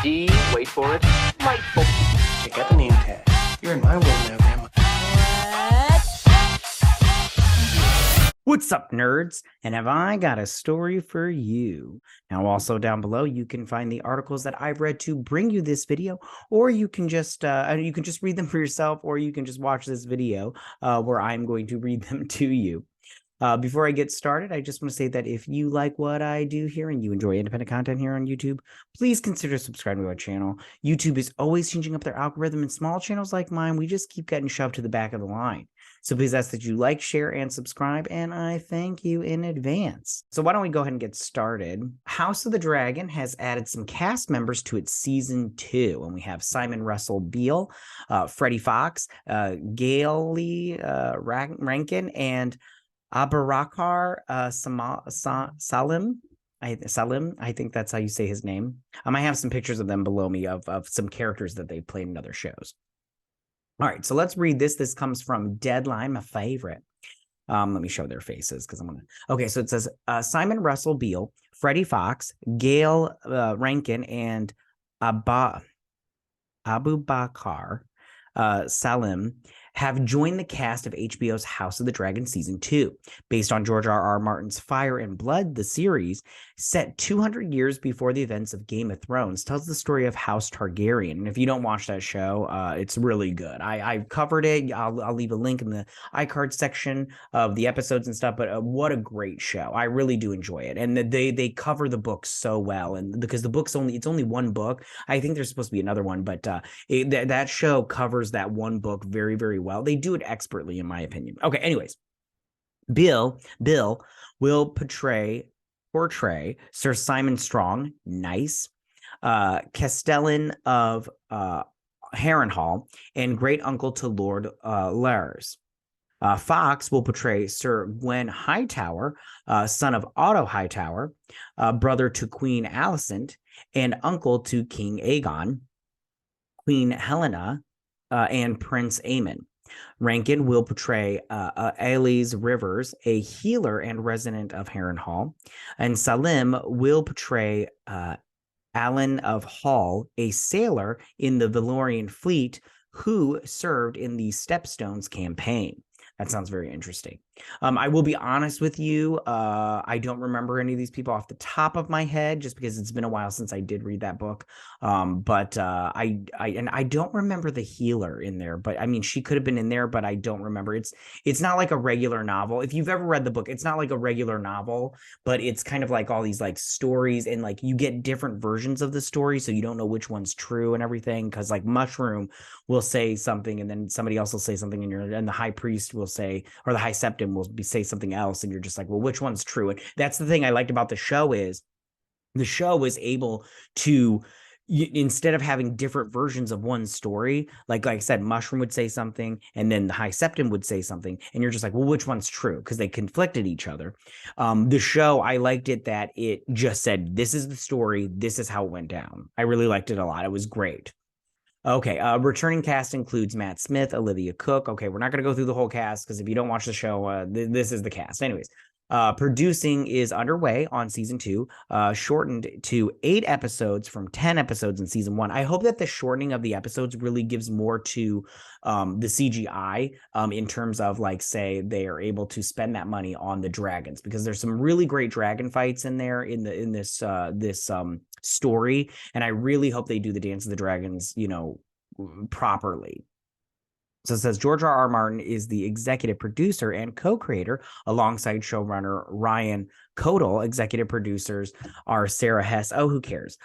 D, wait for it, delightful. Check out the name tag. You're in my world now, Grandma. What's up, nerds? And have I got a story for you? Now, also down below, you can find the articles that I've read to bring you this video, or you can just read them for yourself, or you can just watch this video where I'm going to read them to you. Before I get started, I just want to say that if you like what I do here and you enjoy independent content here on YouTube, please consider subscribing to our channel. YouTube is always changing up their algorithm, and small channels like mine, we just keep getting shoved to the back of the line. So please ask that you like, share, and subscribe, and I thank you in advance. So why don't we go ahead and get started? House of the Dragon has added some cast members to its season 2, and we have Simon Russell Beale, Freddie Fox, Gayle Rankin, and Abubakar Salim. I think that's how you say his name. I have some pictures of them below me of some characters that they played in other shows. All right, so let's read this. This comes from Deadline, my favorite. Let me show their faces because I'm gonna. Okay, so it says Simon Russell Beale, Freddie Fox, Gayle Rankin, and Abubakar Salim have joined the cast of HBO's House of the Dragon Season 2. Based on George R.R. Martin's Fire and Blood, the series, set 200 years before the events of Game of Thrones, tells the story of House Targaryen. And if you don't watch that show, it's really good. I've covered it. I'll leave a link in the iCard section of the episodes and stuff, but what a great show. I really do enjoy it. And they cover the book so well. And because the book's it's only one book, I think there's supposed to be another one, but that show covers that one book very, very well. They do it expertly, in my opinion. Okay, anyways, Bill will portray Sir Simon Strong, nice, Castellan of Harrenhal, and great uncle to Lord Lars. Fox will portray Sir Gwen Hightower, son of Otto Hightower, brother to Queen Alicent, and uncle to King Aegon, Queen Helena, and Prince Aemon. Rankin will portray Ailys Rivers, a healer and resident of Harrenhal, and Salim will portray Alan of Hall, a sailor in the Valyrian fleet who served in the Stepstones campaign. That sounds very interesting. I will be honest with you. I don't remember any of these people off the top of my head, just because it's been a while since I did read that book. But I don't remember the healer in there. But I mean, she could have been in there, but I don't remember. It's not like a regular novel. If you've ever read the book, it's not like a regular novel, but it's kind of like all these like stories, and like you get different versions of the story, so you don't know which one's true and everything. Because like Mushroom will say something, and then somebody else will say something, and the High Priest will say, or the High Septon will say something else, and you're just like, well, which one's true? And that's the thing I liked about the show, is the show was able to, instead of having different versions of one story, like I said, Mushroom would say something, and then the High Septon would say something, and you're just like, well, which one's true? Because they conflicted each other. The show, I liked it that it just said, this is the story, this is how it went down. I really liked it a lot. It was great. Okay, returning cast includes Matt Smith, Olivia Cook. Okay, we're not going to go through the whole cast, because if you don't watch the show, this is the cast. Anyways, producing is underway on season 2, shortened to 8 episodes from 10 episodes in season 1. I hope that the shortening of the episodes really gives more to the CGI in terms of, like, say they are able to spend that money on the dragons, because there's some really great dragon fights in there in this story, and I really hope they do the Dance of the Dragons, properly. So it says George R.R. Martin is the executive producer and co-creator alongside showrunner Ryan Codall. Executive producers are Sarah Hess. Oh, who cares?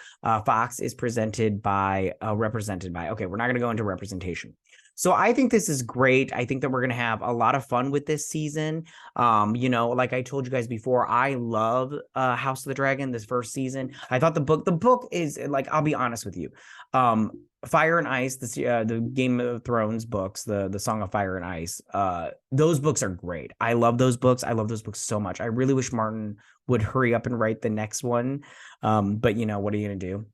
Fox is represented by. Okay, we're not going to go into representation. So I think this is great. I think that we're going to have a lot of fun with this season. Like I told you guys before, I love House of the Dragon, this first season. I thought the book is, like, I'll be honest with you. Fire and Ice, the Game of Thrones books, the Song of Fire and Ice, those books are great. I love those books. I love those books so much. I really wish Martin would hurry up and write the next one. But what are you going to do?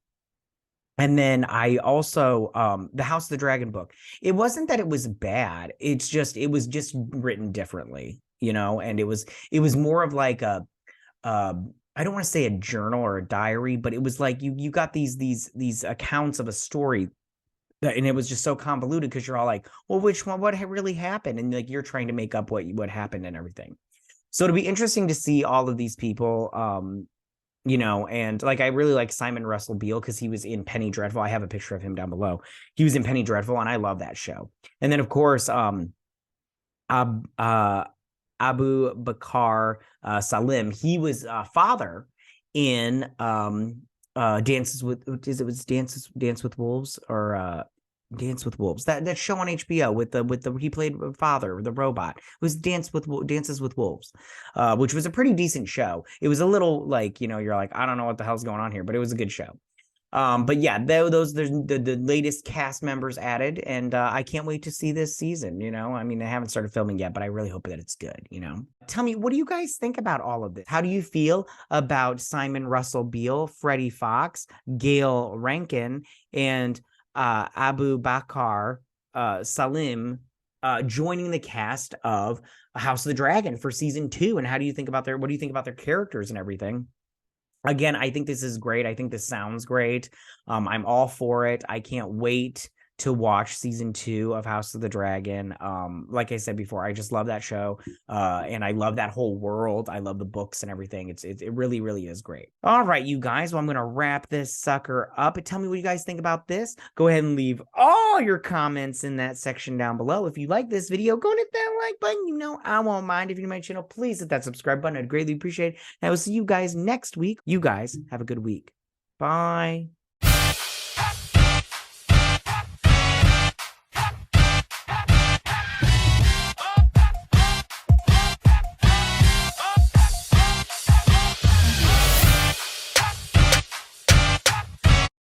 And then I also, the House of the Dragon book, it wasn't that it was bad. It was just written differently, and it was more of like a I don't want to say a journal or a diary, but it was like you got these accounts of a story, and it was just so convoluted because you're all like, well, which one, what really happened, and like you're trying to make up what happened and everything. So it'll be interesting to see all of these people, and like I really like Simon Russell Beale because he was in Penny Dreadful. I have a picture of him down below. He was in Penny Dreadful, and I love that show. And then of course, Ab, Abubakar Salim. He was father in Dances with Dance with Wolves or Dance with Wolves. That show on HBO with the he played father, the robot. It was Dances with Wolves, which was a pretty decent show. It was a little like, you're like, I don't know what the hell's going on here, but it was a good show. But yeah, those there's the latest cast members added, and I can't wait to see this season. I mean, they haven't started filming yet, but I really hope that it's good. Tell me, what do you guys think about all of this? How do you feel about Simon Russell Beale, Freddie Fox, Gayle Rankin, and Abubakar Salim joining the cast of House of the Dragon for season 2? And what do you think about their characters and everything? Again, I think this is great. I think this sounds great. I'm all for it. I can't wait to watch season 2 of House of the Dragon. Like I said before, I just love that show. And I love that whole world. I love the books and everything. It really, really is great. All right, you guys. Well, I'm going to wrap this sucker up. And tell me what you guys think about this. Go ahead and leave all your comments in that section down below. If you like this video, go and hit that like button. I won't mind. If you're new to my channel, please hit that subscribe button. I'd greatly appreciate it. And I will see you guys next week. You guys have a good week. Bye.